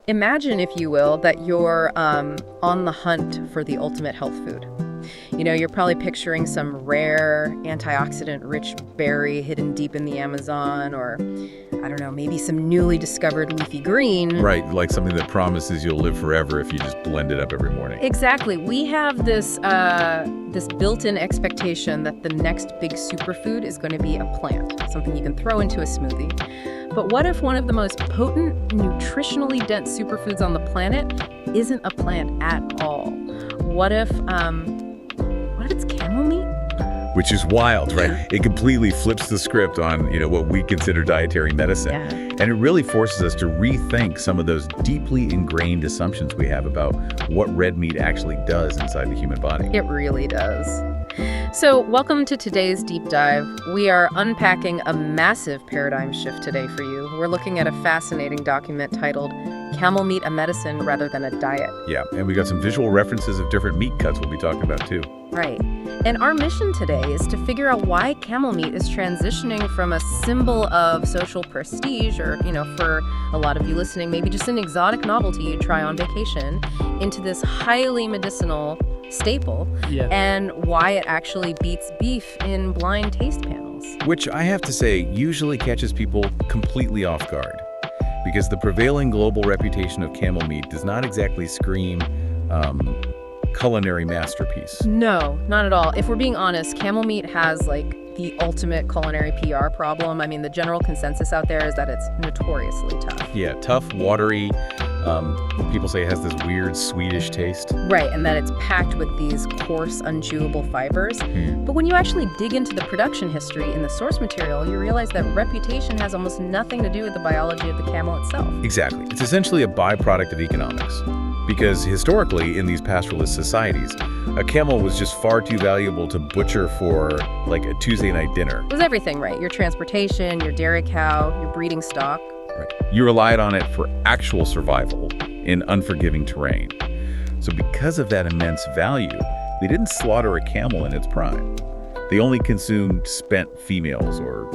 Imagine, if you will, that you're on the hunt for the ultimate health food. You know, you're probably picturing some rare, antioxidant-rich berry hidden deep in the Amazon, or, I don't know, maybe some newly discovered leafy green. Right, like something that promises you'll live forever if you just blend it up every morning. Exactly. We have this built-in expectation that the next big superfood is going to be a plant, something you can throw into a smoothie. But what if one of the most potent, nutritionally dense superfoods on the planet isn't a plant at all? What if it's camel meat? Which is wild, right? It completely flips the script on, what we consider dietary medicine. Yeah. And it really forces us to rethink some of those deeply ingrained assumptions we have about what red meat actually does inside the human body. It really does. So, welcome to today's deep dive. We are unpacking a massive paradigm shift today for you. We're looking at a fascinating document titled Camel Meat, a Medicine Rather Than a Diet. Yeah, and we got some visual references of different meat cuts we'll be talking about too. Right. And our mission today is to figure out why camel meat is transitioning from a symbol of social prestige, or, for a lot of you listening, maybe just an exotic novelty you try on vacation, into this highly medicinal staple, and why it actually beats beef in blind taste panels. Which I have to say usually catches people completely off guard, because the prevailing global reputation of camel meat does not exactly scream culinary masterpiece. No, not at all. If we're being honest, camel meat has the ultimate culinary PR problem. I mean, the general consensus out there is that it's notoriously tough. Yeah, tough, watery. People say it has this weird Swedish taste. Right, and that it's packed with these coarse, unchewable fibers. But when you actually dig into the production history in the source material, you realize that reputation has almost nothing to do with the biology of the camel itself. Exactly. It's essentially a byproduct of economics. Because historically, in these pastoralist societies, a camel was just far too valuable to butcher for, a Tuesday night dinner. It was everything, right? Your transportation, your dairy cow, your breeding stock. Right. You relied on it for actual survival in unforgiving terrain. So because of that immense value, they didn't slaughter a camel in its prime. They only consumed spent females or,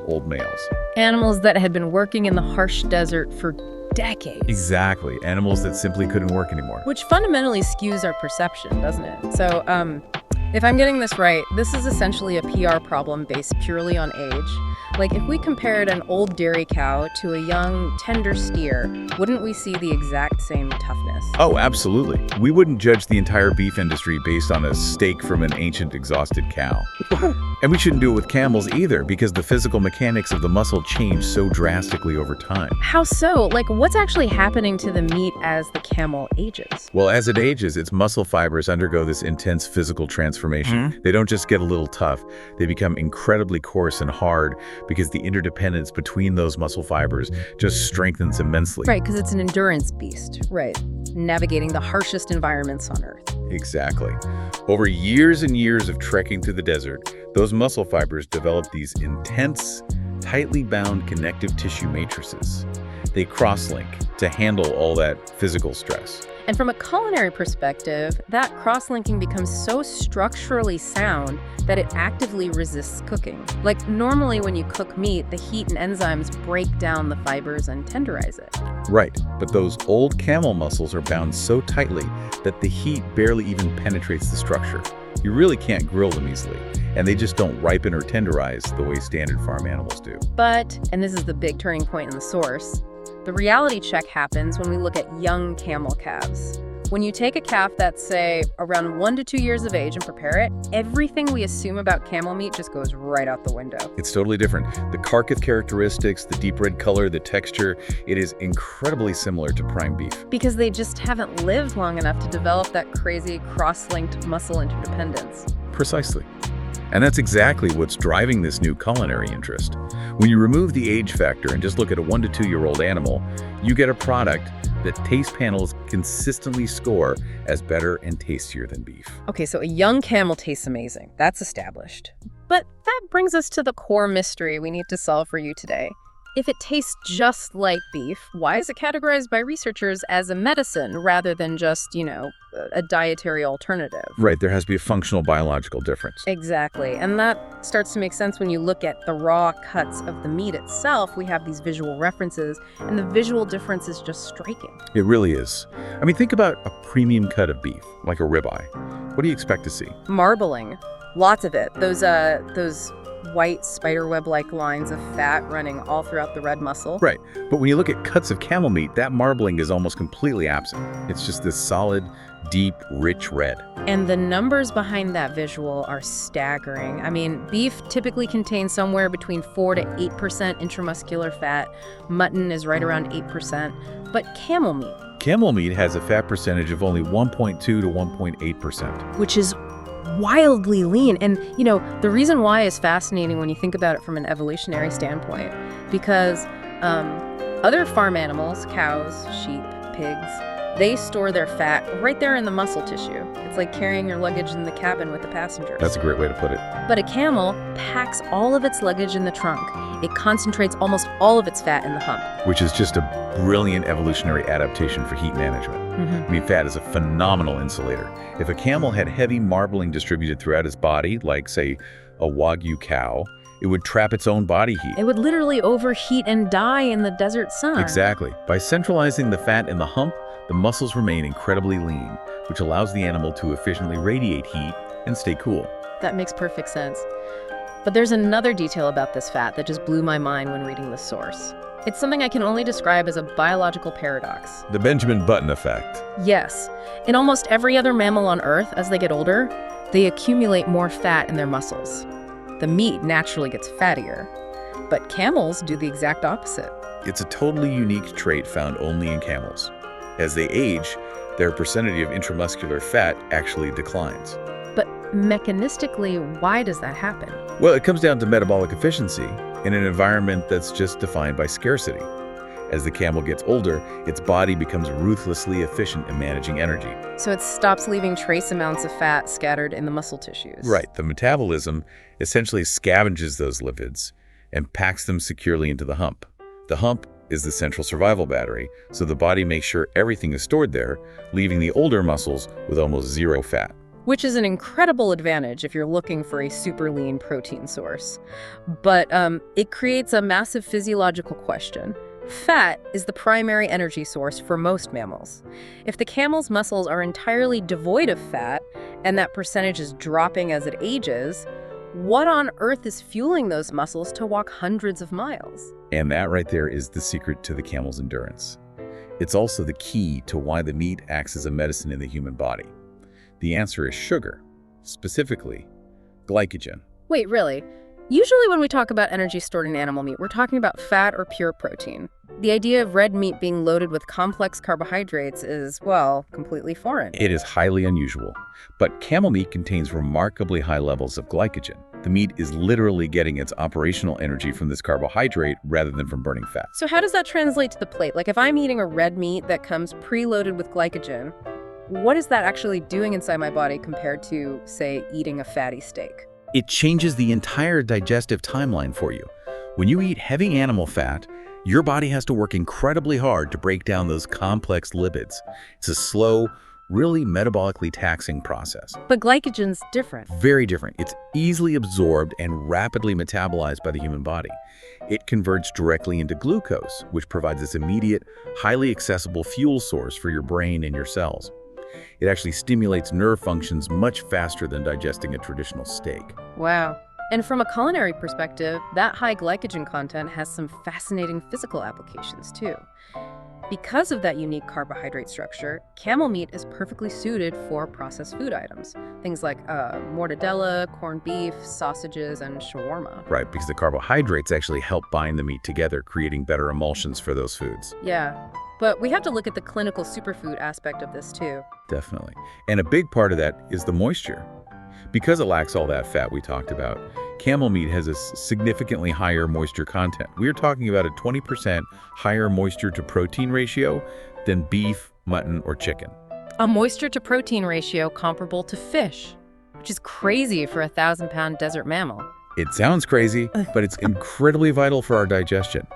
old males. Animals that had been working in the harsh desert for decades. Exactly. Animals that simply couldn't work anymore. Which fundamentally skews our perception, doesn't it? So, if I'm getting this right, this is essentially a PR problem based purely on age. If we compared an old dairy cow to a young, tender steer, wouldn't we see the exact same toughness? Oh, absolutely. We wouldn't judge the entire beef industry based on a steak from an ancient, exhausted cow. And we shouldn't do it with camels either, because the physical mechanics of the muscle change so drastically over time. How so? What's actually happening to the meat as the camel ages? Well, as it ages, its muscle fibers undergo this intense physical transformation. They don't just get a little tough, they become incredibly coarse and hard, because the interdependence between those muscle fibers just strengthens immensely. Right, because it's an endurance beast. Right. Navigating the harshest environments on Earth. Exactly. Over years and years of trekking through the desert, those muscle fibers develop these intense, tightly bound connective tissue matrices. They cross-link to handle all that physical stress. And from a culinary perspective, that cross-linking becomes so structurally sound that it actively resists cooking. Normally when you cook meat, the heat and enzymes break down the fibers and tenderize it. Right, but those old camel muscles are bound so tightly that the heat barely even penetrates the structure. You really can't grill them easily, and they just don't ripen or tenderize the way standard farm animals do. But, and this is the big turning point in the source, the reality check happens when we look at young camel calves. When you take a calf that's, say, around 1 to 2 years of age and prepare it, everything we assume about camel meat just goes right out the window. It's totally different. The carcass characteristics, the deep red color, the texture, it is incredibly similar to prime beef. Because they just haven't lived long enough to develop that crazy cross-linked muscle interdependence. Precisely. And that's exactly what's driving this new culinary interest. When you remove the age factor and just look at a 1 to 2 year old animal, you get a product that taste panels consistently score as better and tastier than beef. Okay, so a young camel tastes amazing. That's established. But that brings us to the core mystery we need to solve for you today. If it tastes just like beef, why is it categorized by researchers as a medicine rather than just, a dietary alternative? Right, there has to be a functional biological difference. Exactly. And that starts to make sense when you look at the raw cuts of the meat itself. We have these visual references, and the visual difference is just striking. It really is. I mean, think about a premium cut of beef, like a ribeye. What do you expect to see? Marbling. Lots of it. Those white spiderweb-like lines of fat running all throughout the red muscle. Right, but when you look at cuts of camel meat, that marbling is almost completely absent. It's just this solid, deep, rich red. And the numbers behind that visual are staggering. I mean, beef typically contains somewhere between 4 to 8% intramuscular fat. Mutton is right around 8%. But camel meat. Camel meat has a fat percentage of only 1.2 to 1.8%. Which is wildly lean. And, the reason why is fascinating when you think about it from an evolutionary standpoint. Because other farm animals, cows, sheep, pigs, they store their fat right there in the muscle tissue. It's like carrying your luggage in the cabin with the passengers. That's a great way to put it. But a camel packs all of its luggage in the trunk. It concentrates almost all of its fat in the hump. Which is just a brilliant evolutionary adaptation for heat management. I mean, fat is a phenomenal insulator. If a camel had heavy marbling distributed throughout its body, like, say, a Wagyu cow, it would trap its own body heat. It would literally overheat and die in the desert sun. Exactly. By centralizing the fat in the hump, the muscles remain incredibly lean, which allows the animal to efficiently radiate heat and stay cool. That makes perfect sense. But there's another detail about this fat that just blew my mind when reading the source. It's something I can only describe as a biological paradox. The Benjamin Button effect. Yes. In almost every other mammal on Earth, as they get older, they accumulate more fat in their muscles. The meat naturally gets fattier. But camels do the exact opposite. It's a totally unique trait found only in camels. As they age, their percentage of intramuscular fat actually declines. But mechanistically, why does that happen? Well, it comes down to metabolic efficiency in an environment that's just defined by scarcity. As the camel gets older, its body becomes ruthlessly efficient in managing energy. So it stops leaving trace amounts of fat scattered in the muscle tissues. Right. The metabolism essentially scavenges those lipids and packs them securely into the hump. The hump is the central survival battery, so the body makes sure everything is stored there, leaving the older muscles with almost zero fat. Which is an incredible advantage if you're looking for a super lean protein source. But it creates a massive physiological question. Fat is the primary energy source for most mammals. If the camel's muscles are entirely devoid of fat, and that percentage is dropping as it ages, what on earth is fueling those muscles to walk hundreds of miles? And that right there is the secret to the camel's endurance. It's also the key to why the meat acts as a medicine in the human body. The answer is sugar, specifically glycogen. Wait, really? Usually when we talk about energy stored in animal meat, we're talking about fat or pure protein. The idea of red meat being loaded with complex carbohydrates is, well, completely foreign. It is highly unusual, but camel meat contains remarkably high levels of glycogen. The meat is literally getting its operational energy from this carbohydrate rather than from burning fat. So how does that translate to the plate? Like if I'm eating a red meat that comes preloaded with glycogen, what is that actually doing inside my body compared to, say, eating a fatty steak? It changes the entire digestive timeline for you. When you eat heavy animal fat, your body has to work incredibly hard to break down those complex lipids. It's a slow, really metabolically taxing process. But glycogen's different. Very different. It's easily absorbed and rapidly metabolized by the human body. It converts directly into glucose, which provides this immediate, highly accessible fuel source for your brain and your cells. It actually stimulates nerve functions much faster than digesting a traditional steak. Wow. And from a culinary perspective, that high glycogen content has some fascinating physical applications too. Because of that unique carbohydrate structure, camel meat is perfectly suited for processed food items. Things like mortadella, corned beef, sausages, and shawarma. Right, because the carbohydrates actually help bind the meat together, creating better emulsions for those foods. Yeah. But we have to look at the clinical superfood aspect of this too. Definitely. And a big part of that is the moisture. Because it lacks all that fat we talked about, camel meat has a significantly higher moisture content. We're talking about a 20% higher moisture to protein ratio than beef, mutton, or chicken. A moisture to protein ratio comparable to fish, which is crazy for a 1,000-pound desert mammal. It sounds crazy, but it's incredibly vital for our digestion.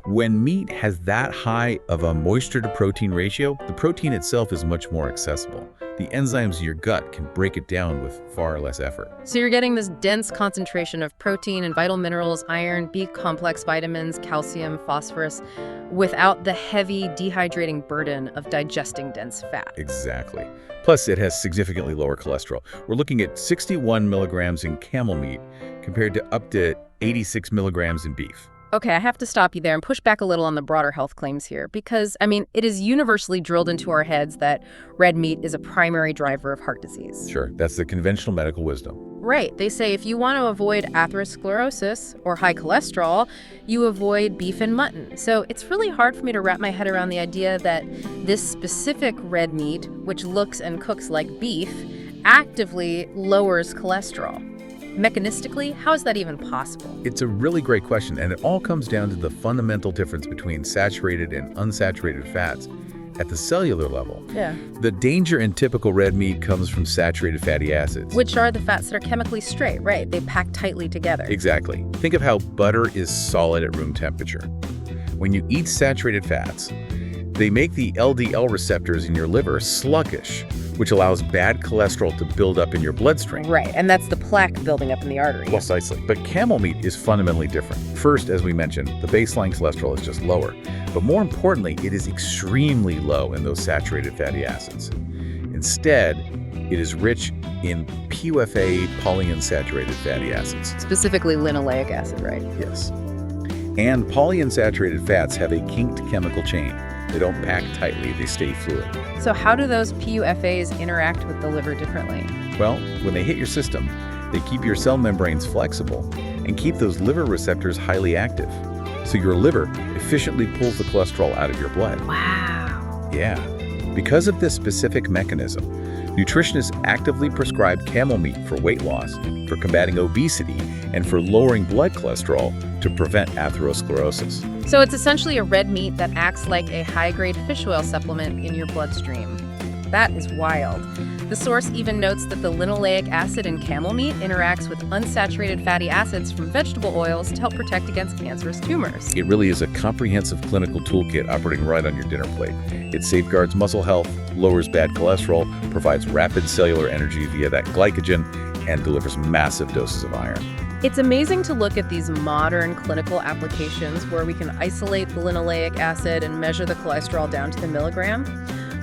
When meat has that high of a moisture to protein ratio, the protein itself is much more accessible. The enzymes in your gut can break it down with far less effort. So you're getting this dense concentration of protein and vital minerals, iron, B-complex vitamins, calcium, phosphorus, without the heavy, dehydrating burden of digesting dense fat. Exactly. Plus, it has significantly lower cholesterol. We're looking at 61 milligrams in camel meat compared to up to 86 milligrams in beef. Okay, I have to stop you there and push back a little on the broader health claims here because, it is universally drilled into our heads that red meat is a primary driver of heart disease. Sure, that's the conventional medical wisdom. Right. They say if you want to avoid atherosclerosis or high cholesterol, you avoid beef and mutton. So it's really hard for me to wrap my head around the idea that this specific red meat, which looks and cooks like beef, actively lowers cholesterol. Mechanistically, how is that even possible? It's a really great question, and it all comes down to the fundamental difference between saturated and unsaturated fats at the cellular level. Yeah. The danger in typical red meat comes from saturated fatty acids. Which are the fats that are chemically straight, right? They pack tightly together. Exactly. Think of how butter is solid at room temperature. When you eat saturated fats, they make the LDL receptors in your liver sluggish, which allows bad cholesterol to build up in your bloodstream. Right, and that's the plaque building up in the artery. Precisely. But camel meat is fundamentally different. First, as we mentioned, the baseline cholesterol is just lower. But more importantly, it is extremely low in those saturated fatty acids. Instead, it is rich in PUFA polyunsaturated fatty acids. Specifically linoleic acid, right? Yes. And polyunsaturated fats have a kinked chemical chain. They don't pack tightly, they stay fluid. So how do those PUFAs interact with the liver differently? Well, when they hit your system, they keep your cell membranes flexible and keep those liver receptors highly active. So your liver efficiently pulls the cholesterol out of your blood. Wow. Yeah. Because of this specific mechanism, nutritionists actively prescribe camel meat for weight loss, for combating obesity, and for lowering blood cholesterol to prevent atherosclerosis. So it's essentially a red meat that acts like a high-grade fish oil supplement in your bloodstream. That is wild. The source even notes that the linoleic acid in camel meat interacts with unsaturated fatty acids from vegetable oils to help protect against cancerous tumors. It really is a comprehensive clinical toolkit operating right on your dinner plate. It safeguards muscle health, lowers bad cholesterol, provides rapid cellular energy via that glycogen, and delivers massive doses of iron. It's amazing to look at these modern clinical applications where we can isolate the linoleic acid and measure the cholesterol down to the milligram.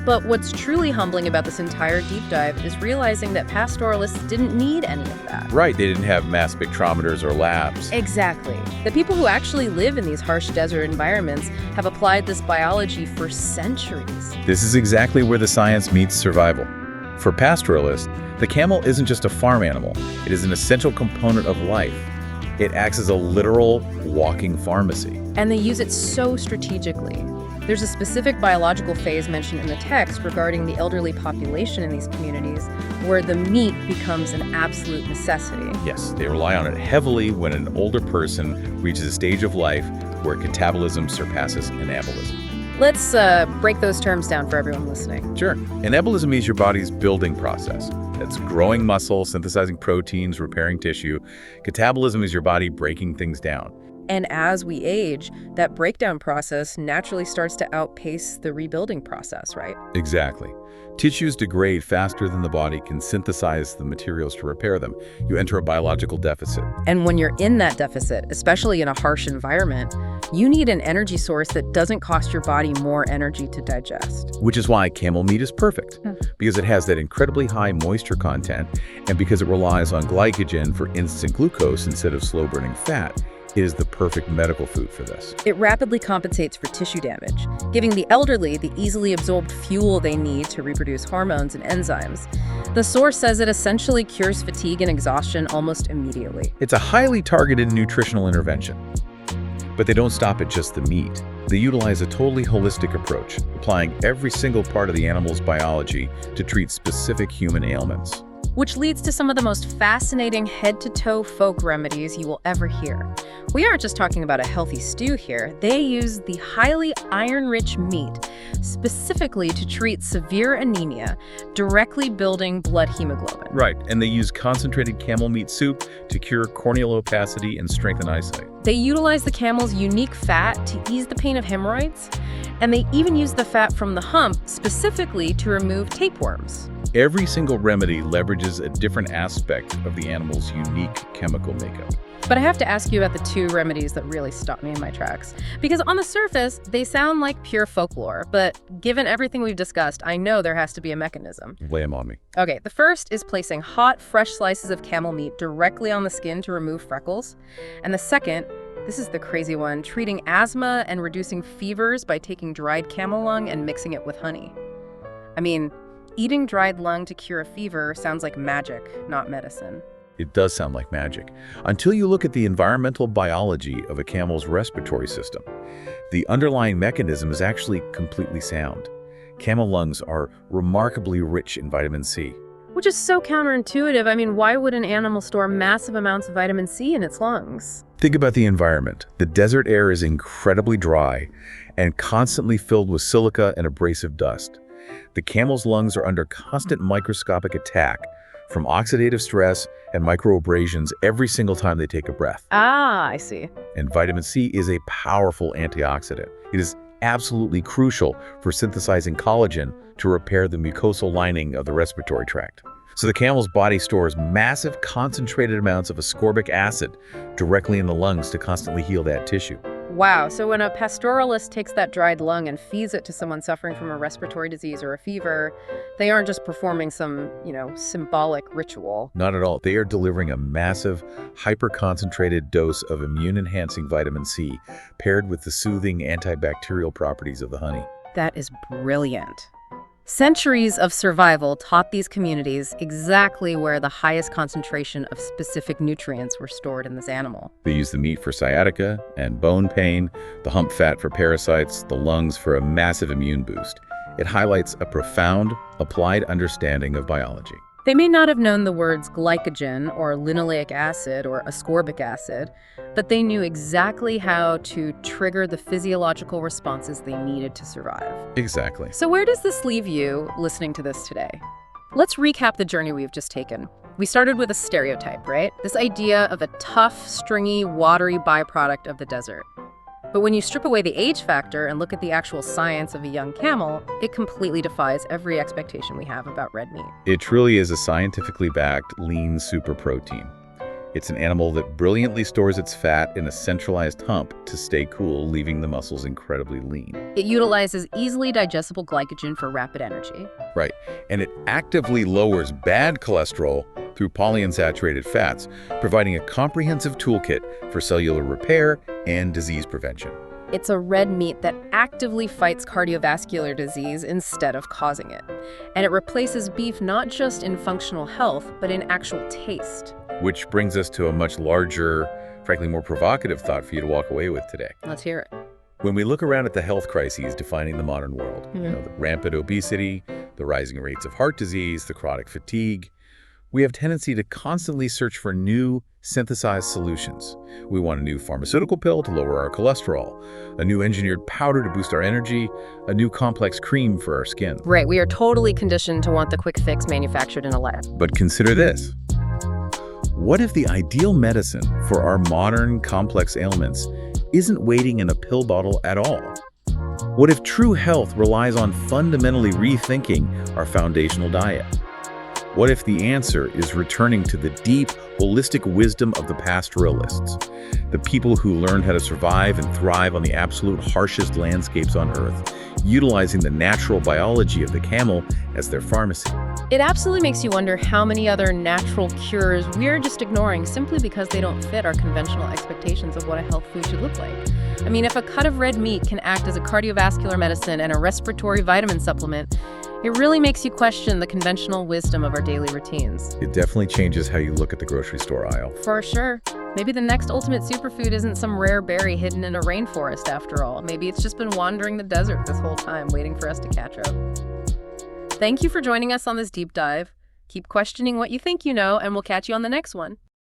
But what's truly humbling about this entire deep dive is realizing that pastoralists didn't need any of that. Right, they didn't have mass spectrometers or labs. Exactly. The people who actually live in these harsh desert environments have applied this biology for centuries. This is exactly where the science meets survival. For pastoralists, the camel isn't just a farm animal, it is an essential component of life. It acts as a literal walking pharmacy. And they use it so strategically. There's a specific biological phase mentioned in the text regarding the elderly population in these communities where the meat becomes an absolute necessity. Yes, they rely on it heavily when an older person reaches a stage of life where catabolism surpasses anabolism. Let's break those terms down for everyone listening. Sure. Anabolism means your body's building process. That's growing muscle, synthesizing proteins, repairing tissue. Catabolism is your body breaking things down. And as we age, that breakdown process naturally starts to outpace the rebuilding process, right? Exactly. Tissues degrade faster than the body can synthesize the materials to repair them. You enter a biological deficit. And when you're in that deficit, especially in a harsh environment, you need an energy source that doesn't cost your body more energy to digest. Which is why camel meat is perfect, because it has that incredibly high moisture content, and because it relies on glycogen for instant glucose instead of slow-burning fat. It is the perfect medical food for this. It rapidly compensates for tissue damage, giving the elderly the easily absorbed fuel they need to reproduce hormones and enzymes. The source says it essentially cures fatigue and exhaustion almost immediately. It's a highly targeted nutritional intervention. But they don't stop at just the meat. They utilize a totally holistic approach, applying every single part of the animal's biology to treat specific human ailments. Which leads to some of the most fascinating head-to-toe folk remedies you will ever hear. We aren't just talking about a healthy stew here. They use the highly iron-rich meat specifically to treat severe anemia, directly building blood hemoglobin. Right, and they use concentrated camel meat soup to cure corneal opacity and strengthen eyesight. They utilize the camel's unique fat to ease the pain of hemorrhoids, and they even use the fat from the hump specifically to remove tapeworms. Every single remedy leverages a different aspect of the animal's unique chemical makeup. But I have to ask you about the two remedies that really stopped me in my tracks. Because on the surface, they sound like pure folklore, but given everything we've discussed, I know there has to be a mechanism. Lay them on me. Okay, the first is placing hot, fresh slices of camel meat directly on the skin to remove freckles. And the second, this is the crazy one, treating asthma and reducing fevers by taking dried camel lung and mixing it with honey. I mean, eating dried lung to cure a fever sounds like magic, not medicine. It does sound like magic, until you look at the environmental biology of a camel's respiratory system. The underlying mechanism is actually completely sound. Camel lungs are remarkably rich in vitamin C. Which is so counterintuitive. I mean, why would an animal store massive amounts of vitamin C in its lungs? Think about the environment. The desert air is incredibly dry and constantly filled with silica and abrasive dust. The camel's lungs are under constant microscopic attack from oxidative stress and microabrasions every single time they take a breath. Ah, I see. And vitamin C is a powerful antioxidant. It is absolutely crucial for synthesizing collagen to repair the mucosal lining of the respiratory tract. So the camel's body stores massive concentrated amounts of ascorbic acid directly in the lungs to constantly heal that tissue. Wow, so when a pastoralist takes that dried lung and feeds it to someone suffering from a respiratory disease or a fever, they aren't just performing some, symbolic ritual. Not at all. They are delivering a massive, hyper-concentrated dose of immune-enhancing vitamin C paired with the soothing antibacterial properties of the honey. That is brilliant. Centuries of survival taught these communities exactly where the highest concentration of specific nutrients were stored in this animal. They use the meat for sciatica and bone pain, the hump fat for parasites, the lungs for a massive immune boost. It highlights a profound, applied understanding of biology. They may not have known the words glycogen or linoleic acid or ascorbic acid, but they knew exactly how to trigger the physiological responses they needed to survive. Exactly. So where does this leave you listening to this today? Let's recap the journey we've just taken. We started with a stereotype, right? This idea of a tough, stringy, watery byproduct of the desert. But when you strip away the age factor and look at the actual science of a young camel, it completely defies every expectation we have about red meat. It truly is a scientifically backed, lean super protein. It's an animal that brilliantly stores its fat in a centralized hump to stay cool, leaving the muscles incredibly lean. It utilizes easily digestible glycogen for rapid energy. Right, and it actively lowers bad cholesterol through polyunsaturated fats, providing a comprehensive toolkit for cellular repair and disease prevention. It's a red meat that actively fights cardiovascular disease instead of causing it. And it replaces beef not just in functional health, but in actual taste. Which brings us to a much larger, frankly more provocative thought for you to walk away with today. Let's hear it. When we look around at the health crises defining the modern world, the rampant obesity, the rising rates of heart disease, the chronic fatigue, we have tendency to constantly search for new synthesized solutions. We want a new pharmaceutical pill to lower our cholesterol, a new engineered powder to boost our energy, a new complex cream for our skin. Right, we are totally conditioned to want the quick fix manufactured in a lab. But consider this. What if the ideal medicine for our modern complex ailments isn't waiting in a pill bottle at all? What if true health relies on fundamentally rethinking our foundational diet? What if the answer is returning to the deep, holistic wisdom of the pastoralists, the people who learned how to survive and thrive on the absolute harshest landscapes on Earth, utilizing the natural biology of the camel as their pharmacy? It absolutely makes you wonder how many other natural cures we're just ignoring simply because they don't fit our conventional expectations of what a health food should look like. I mean, if a cut of red meat can act as a cardiovascular medicine and a respiratory vitamin supplement, it really makes you question the conventional wisdom of our daily routines. It definitely changes how you look at the grocery store aisle. For sure. Maybe the next ultimate superfood isn't some rare berry hidden in a rainforest after all. Maybe it's just been wandering the desert this whole time, waiting for us to catch up. Thank you for joining us on this deep dive. Keep questioning what you think you know, and we'll catch you on the next one.